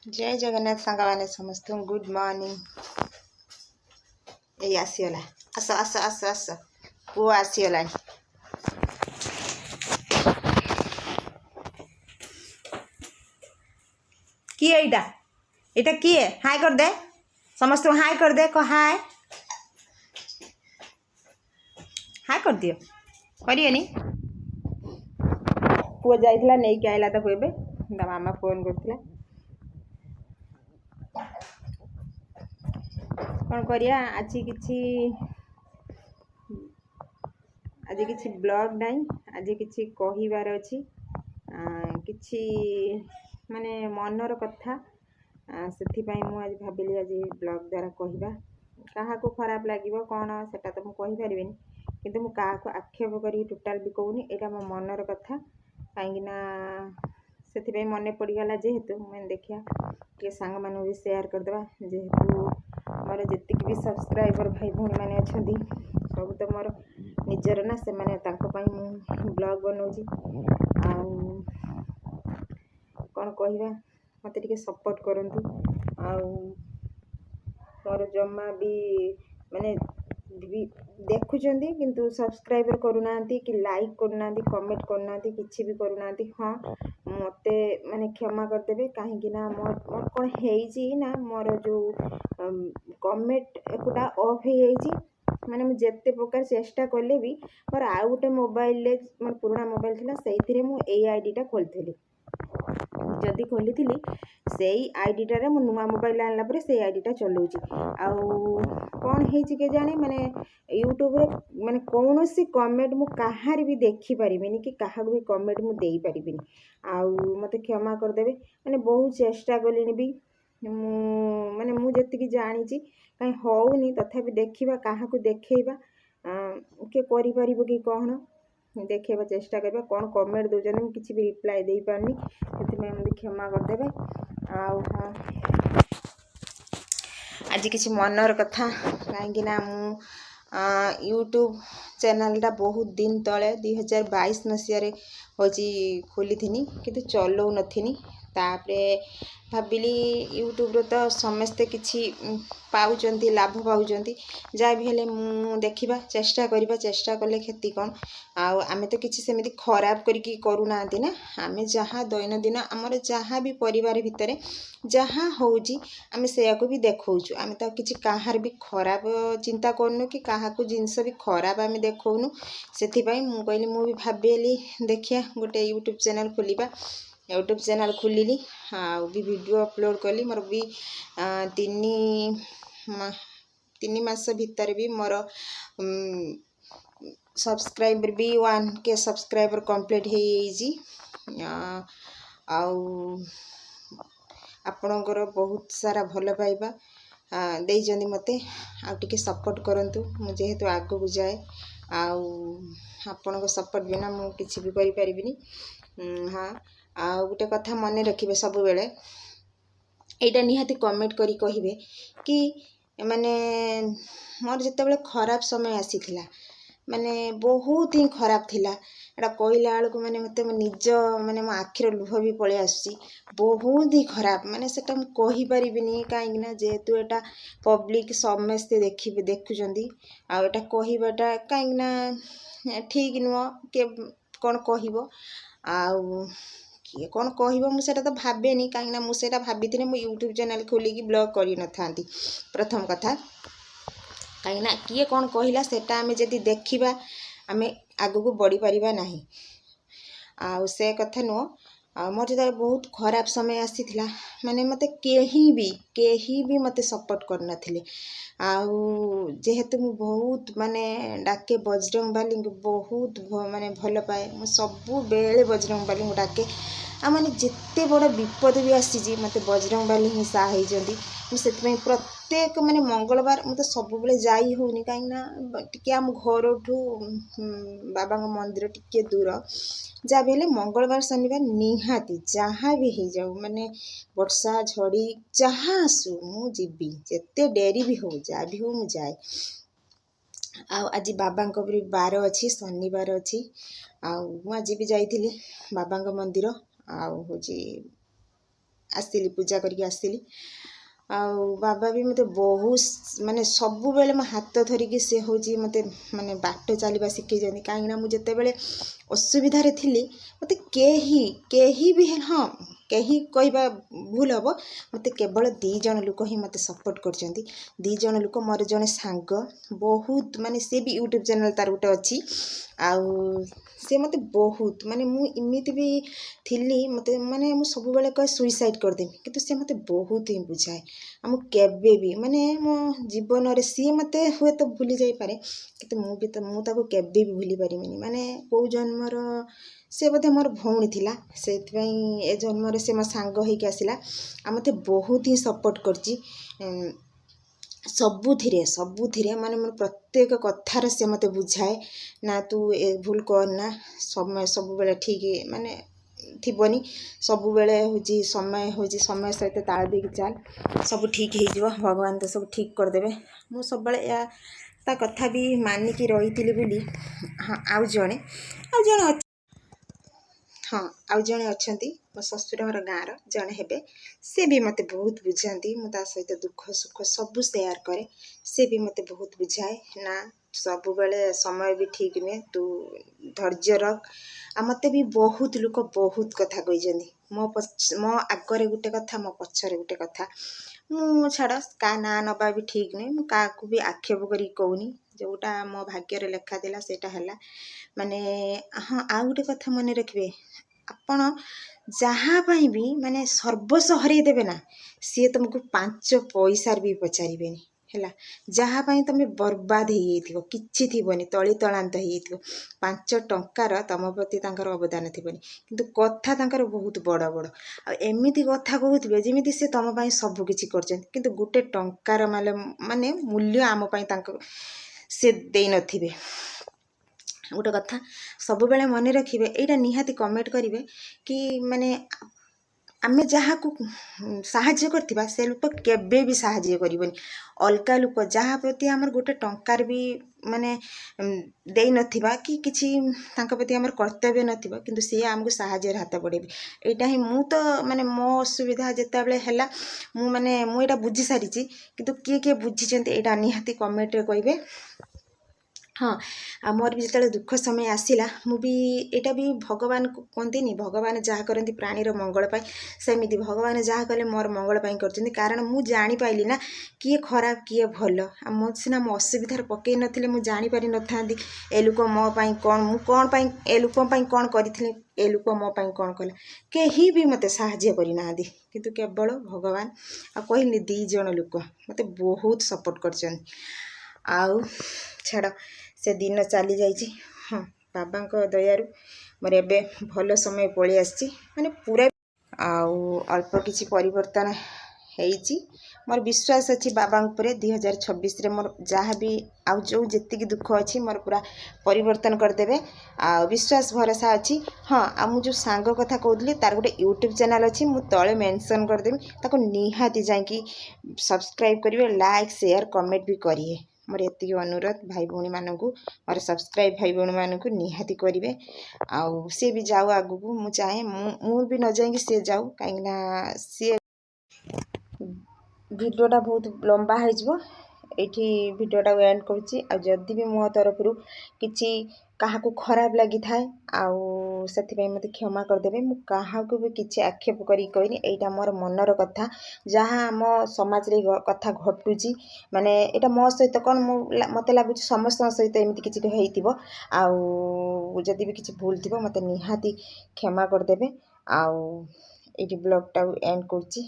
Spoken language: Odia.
जय जगन्नाथ सांगवाने समस्त गुड मॉर्निंग ए आसीगला आस आस आस आस पुओ आसीगला किए एटा एटा किए हाय कर दे समस्त हाय कर दे को हाय हाय कर दियो करिएनी पुओ जाइथिला नै के आइला ताको एबे ता मामा फोन करथिला कौन करिया आज किसी ब्लॉग नहीं आज किसी कहिबार अछि किसी माने मनर कथा से आज भाविली आज ब्लॉग द्वारा कहवा क्या खराब लगे कौन से तो मुझे पारि किंतु मु क्या आक्षेप करी टोटाल भी कहूनी यहाँ मो मनर कथा कहीं मन पड़गला जेहेतु मैंने देखिया टे सांग मान भी सेयार करदे जेहेतु मोर जी भी सब्सक्राइबर भाई भौणी मैंने अच्छा सब तो मोर निजर ना से मैंने ब्लॉग बनाऊँगी कौन कहवा मत सपोर्ट करंतु मोर जमा भी माने देखुं किंतु सब्सक्राइबर करूना कि लाइक करूना कमेंट करूना किसी भी करूना हाँ मत माने क्षमा करदेवे कहीं मोर कौन है मोर जो कमेंट एकुटा ऑफ हो माने मुझे प्रकार चेष्टा कले भी मोर आउ गोटे मोबाइल मोर पुराना मोबाइल थिला से मुझे आईडीटा खोली जदि खोली से आईडीटारे मु नुआ मोबाइल आनला परे से आईडीटा चलाउची कौन है के जाने माने यूट्यूब रे माने कौन सी कमेंट मु कहार भी देखी पारिबिनी कि कहा भी कमेंट मु देई पारिबिनी मते क्षमा कर देबे माने बहुत चेष्टा कलिनी भी माने मु जति जानी कहीं होउनी तथापि देखिबा कहा को देखैबा के करि परिबो कि कौन देखा चेष्टा करवा कौन कमेंट दौरान किसी भी रिप्लाई दे पारनी से मुझे क्षमा करदे हाँ आज किसी मनर कथा कहीं यूट्यूब चैनलटा बहुत दिन तले 2022 मसीह हूँ खोली थी कि चलाऊ नथिनी तापरे भाविली यूट्यूब तो समस्ते किसी पाउचंती लाभ पाउचंती जहाँ भी हेले मु देखिबा चेष्टा करिबा चेष्टा कले क्षति कौन आमे तो किसी सेमिति खराब करिकी करूना ना आमे जहाँ दैनंदिन आमर जहाँ भी परिवार भितर जहाँ होउची आमे सेया को भी देखौछु आमे तो किसी काहार भी खराब चिंता करनु कि काहा को जिनस भी खराब आमे देखौनु सेथि पई मु कहली मु भी भाबेली देखिया गोटे यूट्यूब चैनल खोलिबा यूट्यूब चैनल खोलिली भी वीडियो अपलोड कली मोर भी तीन मास भितर भी मोर सब्सक्राइबर भी 1K सब्सक्राइबर कंप्लीट हो आपणकर बहुत सारा भल पाइबा देइजंदी मते टिके सपोर्ट करंतु मु जेहेतु आगो को जाए आपणको सपोर्ट बिना मु किछि भी करि परिबिनी हाँ गोटे कथा मन रखिबे सब बेले एटा निहाती कमेंट करी कहिबे कि माने मोर जिते खराब समय आसीथिला माने बहुत ही खराब थिला एटा कहला बेलू माने मते निज माने मो आखिर लुह भी पळे आसी बहुत ही खराब माने सेटा मु कहि परिबिनी काहे ना जेहेतु एटा पब्लिक समस्ते देखिबे देखुचंदी एटा कहिबाटा काहे ना ठीक नुह के कौन कहबो किए कौन कहबो मु सेटा तो भाबेनी काहे मु सेटा भाबिथिने मु यूट्यूब चैनल खोलिकी ब्लॉग करि न थांती प्रथम कथा कहीं किए कौन कहला सेटा आमे जदि देखिबा आमे आगु को बढ़ी परिबा नाही से कथा नुह मोर जो बहुत खराब समय आसीथिला माने मते केही भी मते सपोर्ट कर नथिले जेहेतु मु बहुत माने डाके बजरंग बाली बहुत माने भल पाए मु सबु बेले बजरंग बाली डाके माने जिते बड़ विपद भी आसी मते बजरंग बाली ही सहाय से प्रत्येक माने मंगलवार मत सब बेले जाई होनी कहीं टिके आम घर बाबा मंदिर टिके दूर जहाँ भी हेले मंगलवार शनिवार निहाती जहाँ भी हो जाऊ माने वर्षा झड़ी जहाँ आसू मु जीवी जिते डेरी भी हो जहाँ भी हो मु जाए आज बाबा भी बार अच्छी शनिवार अच्छी आज भी जाइली बाबा मंदिर हूँ ଆସିଲି ପୂଜା କରିକି ଆସିଲି। ଆଉ ବାବା ବି ମୋତେ ବହୁତ ମାନେ ସବୁବେଳେ ମୋ ହାତ ଧରିକି ସେ ହେଉଛି ମୋତେ ମାନେ ବାଟ ଚାଲିବା ଶିଖେଇଛନ୍ତି। କାହିଁକିନା ମୁଁ ଯେତେବେଳେ ଅସୁବିଧାରେ ଥିଲି ମୋତେ କେହି ବି ହଁ କେହି କହିବା ଭୁଲ ହେବ, ମୋତେ କେବଳ 2 ଜଣ ଲୋକ ହିଁ ମୋତେ ସପୋର୍ଟ କରିଛନ୍ତି। 2 ଜଣ ଲୋକ, ମୋର ଜଣେ ସାଙ୍ଗ ବହୁତ ମାନେ ସେ ବି ୟୁଟ୍ୟୁବ୍ ଚ୍ୟାନେଲ୍ ତାର ଗୋଟେ ଅଛି। ଆଉ ସେ ମୋତେ ବହୁତ ମାନେ ମୁଁ ଏମିତି ବି ଥିଲି ମୋତେ ମାନେ ମୁଁ ସବୁବେଳେ କହେ ସୁଇସାଇଡ଼୍ କରିଦେବି, କିନ୍ତୁ ସେ ମୋତେ ବହୁତ ହିଁ ବୁଝାଏ। ଆଉ ମୁଁ କେବେ ବି ମାନେ ମୋ ଜୀବନରେ ସିଏ ମୋତେ ହୁଏତ ଭୁଲି ଯାଇପାରେ, କିନ୍ତୁ ମୁଁ ତାକୁ କେବେ ବି ଭୁଲି ପାରିବିନି। ମାନେ କେଉଁ ଜନ୍ମର ସେ ବୋଧେ ମୋର ଭଉଣୀ ଥିଲା, ସେଥିପାଇଁ ଏ ଜନ୍ମରେ ସେ ମୋ ସାଙ୍ଗ ହେଇକି ଆସିଲା। ଆଉ ମୋତେ ବହୁତ ହିଁ ସପୋର୍ଟ କରିଛି ସବୁଥିରେ ମାନେ ମୋର ପ୍ରତ୍ୟେକ କଥାରେ ସେ ମୋତେ ବୁଝାଏ, ନା ତୁ ଏ ଭୁଲ କର ନା, ସମୟ ସବୁବେଳେ ଠିକ୍ ମାନେ ଥିବନି, ସବୁବେଳେ ସମୟ ସହିତ ତାଳ ଦେଇକି ଚାଲ, ସବୁ ଠିକ୍ ହେଇଯିବ, ଭଗବାନ ତ ସବୁ ଠିକ୍ କରିଦେବେ। ମୁଁ ସବୁବେଳେ ତା କଥା ବି ମାନିକି ରହିଥିଲି ବୋଲି। ହଁ ଆଉ ଜଣେ ଅଛନ୍ତି ମୋ ଶ୍ୱଶୁର ଘର ଗାଁର ଜଣେ ହେବେ, ସେ ବି ମୋତେ ବହୁତ ବୁଝାନ୍ତି। ମୁଁ ତା ସହିତ ଦୁଃଖ ସୁଖ ସବୁ ସେୟାର କରେ, ସେ ବି ମୋତେ ବହୁତ ବୁଝାଏ, ନା ସବୁବେଳେ ସମୟ ବି ଠିକ୍ ନୁହେଁ, ତୁ ଧୈର୍ଯ୍ୟ ରଖ। ଆଉ ମୋତେ ବି ବହୁତ ଲୋକ ବହୁତ କଥା କହିଛନ୍ତି, ମୋ ଆଗରେ ଗୋଟେ କଥା, ମୋ ପଛରେ ଗୋଟେ କଥା। ମୁଁ ଛାଡ଼ କାହା ନାଁ ନେବା ବି ଠିକ୍ ନୁହେଁ, ମୁଁ କାହାକୁ ବି ଆକ୍ଷେପ କରିକି କହୁନି, ଯେଉଁଟା ମୋ ଭାଗ୍ୟରେ ଲେଖା ଥିଲା ସେଇଟା ହେଲା। ମାନେ ହଁ ଆଉ ଗୋଟେ କଥା ମନେ ରଖିବେ, ଆପଣ ଯାହା ପାଇଁ ବି ମାନେ ସର୍ବସ୍ୱ ହରେଇ ଦେବେ ନା, ସିଏ ତୁମକୁ 5 ପଇସାର ବି ପଚାରିବେନି ହେଲା। ଯାହା ପାଇଁ ତୁମେ ବର୍ବାଦ ହେଇଯାଇଥିବ, କିଛି ଥିବନି, ତଳିତଳାନ୍ତ ହେଇଯାଇଥିବ, 5 ଟଙ୍କାର ତୁମ ପ୍ରତି ତାଙ୍କର ଅବଦାନ ଥିବନି, କିନ୍ତୁ କଥା ତାଙ୍କର ବହୁତ ବଡ଼ ବଡ଼। ଆଉ ଏମିତି କଥା କହୁଥିବେ ଯେମିତି ସେ ତୁମ ପାଇଁ ସବୁ କିଛି କରିଛନ୍ତି, କିନ୍ତୁ ଗୋଟେ ଟଙ୍କାର ମାନେ ମୂଲ୍ୟ ଆମ ପାଇଁ ସେ ଦେଇନଥିବେ। ଗୋଟେ କଥା ସବୁବେଳେ ମନେ ରଖିବେ, ଏଇଟା ନିହାତି କମେଣ୍ଟ କରିବେ କି ମାନେ ଆମେ ଯାହାକୁ ସାହାଯ୍ୟ କରିଥିବା ସେ ଲୋକ କେବେ ବି ସାହାଯ୍ୟ କରିବନି। ଅଲଗା ଲୋକ ଯାହା ପ୍ରତି ଆମର ଗୋଟେ ଟଙ୍କାର ବି ମାନେ ଦେଇନଥିବା କି କିଛି ତାଙ୍କ ପ୍ରତି ଆମର କର୍ତ୍ତବ୍ୟ ନଥିବ, କିନ୍ତୁ ସିଏ ଆମକୁ ସାହାଯ୍ୟର ହାତ ବଢ଼େଇବେ। ଏଇଟା ହିଁ ମୁଁ ତ ମାନେ ମୋ ଅସୁବିଧା ଯେତେବେଳେ ହେଲା ମୁଁ ଏଇଟା ବୁଝି ସାରିଛି, କିନ୍ତୁ କିଏ ବୁଝିଛନ୍ତି ଏଇଟା ନିହାତି କମେଣ୍ଟରେ କହିବେ। ହଁ ଆଉ ମୋର ବି ଯେତେବେଳେ ଦୁଃଖ ସମୟ ଆସିଲା, ମୁଁ ବି ଏଇଟା ବି ଭଗବାନକୁ କୁହନ୍ତିନି, ଭଗବାନ ଯାହା କରନ୍ତି ପ୍ରାଣୀର ମଙ୍ଗଳ ପାଇଁ, ସେମିତି ଭଗବାନ ଯାହା କଲେ ମୋର ମଙ୍ଗଳ ପାଇଁ କରିଛନ୍ତି। କାରଣ ମୁଁ ଜାଣିପାରିଲି ନା କିଏ ଖରାପ କିଏ ଭଲ। ଆଉ ମୁଁ ସିନା ମୋ ଅସୁବିଧାରେ ପକେଇ ନଥିଲେ ମୁଁ ଜାଣିପାରିନଥାନ୍ତି ଏ ଲୋକ ମୋ ପାଇଁ କ'ଣ, ମୁଁ କ'ଣ ପାଇଁ ଏ ଲୋକ ପାଇଁ କ'ଣ କରିଥିଲି, ଏ ଲୋକ ମୋ ପାଇଁ କ'ଣ କଲା। କେହି ବି ମୋତେ ସାହାଯ୍ୟ କରିନାହାନ୍ତି, କିନ୍ତୁ କେବଳ ଭଗବାନ ଆଉ କହିଲି 2 ଜଣ ଲୋକ ମୋତେ ବହୁତ ସପୋର୍ଟ କରିଛନ୍ତି। ଆଉ ଛାଡ଼ ସେ ଦିନ ଚାଲିଯାଇଛି। ହଁ ବାବାଙ୍କ ଦୟାରୁ ମୋର ଏବେ ଭଲ ସମୟ ପଳେଇ ଆସିଛି, ମାନେ ପୁରା ଆଉ ଅଳ୍ପ କିଛି ପରିବର୍ତ୍ତନ ହେଇଛି। ମୋର ବିଶ୍ୱାସ ଅଛି ବାବାଙ୍କ ଉପରେ 2026ରେ ମୋର ଯାହା ବି ଆଉ ଯେତିକି ଦୁଃଖ ଅଛି ମୋର ପୁରା ପରିବର୍ତ୍ତନ କରିଦେବେ, ଆଉ ବିଶ୍ୱାସ ଭରସା ଅଛି। ହଁ ଆଉ ମୁଁ ଯେଉଁ ସାଙ୍ଗ କଥା କହୁଥିଲି ତାର ଗୋଟେ ୟୁଟ୍ୟୁବ୍ ଚ୍ୟାନେଲ୍ ଅଛି, ମୁଁ ତଳେ ମେନସନ୍ କରିଦେବି, ତାକୁ ନିହାତି ଯାଇକି ସବସ୍କ୍ରାଇବ୍ କରିବେ, ଲାଇକ୍ ସେୟାର କମେଣ୍ଟ ବି କରିବେ। ମୋର ଏତିକି ଅନୁରୋଧ ଭାଇ ଭଉଣୀମାନଙ୍କୁ, ମୋର ସବସ୍କ୍ରାଇବ୍ ଭାଇ ଭଉଣୀମାନଙ୍କୁ ନିହାତି କରିବେ। ଆଉ ସିଏ ବି ଯାଉ ଆଗକୁ, ମୁଁ ଚାହେଁ ମୁଁ ବି ନ ଯାଇକି ସିଏ ଯାଉ, କାହିଁକିନା ସିଏ ଭିଡ଼ିଓଟା ବହୁତ ଲମ୍ବା ହେଇଯିବ, ଏଇଠି ଭିଡ଼ିଓଟାକୁ ଏଣ୍ଡ କରୁଛି। ଆଉ ଯଦି ବି ମୋ ତରଫରୁ କିଛି କାହାକୁ ଖରାପ ଲାଗିଥାଏ ଆଉ ସେଥିପାଇଁ ମୋତେ କ୍ଷମା କରିଦେବେ। ମୁଁ କାହାକୁ ବି କିଛି ଆକ୍ଷେପ କରିକି କହିନି, ଏଇଟା ମୋର ମନର କଥା, ଯାହା ଆମ ସମାଜରେ କଥା ଘଟୁଛି, ମାନେ ଏଇଟା ମୋ ସହିତ କ'ଣ ମୋତେ ଲାଗୁଛି ସମସ୍ତଙ୍କ ସହିତ ଏମିତି କିଛି ହେଇଥିବ। ଆଉ ଯଦି ବି କିଛି ଭୁଲ ଥିବ ମୋତେ ନିହାତି କ୍ଷମା କରିଦେବେ। ଆଉ ଏଇଠି ବ୍ଲଗ୍ଟାକୁ ଏଣ୍ଡ କରୁଛି।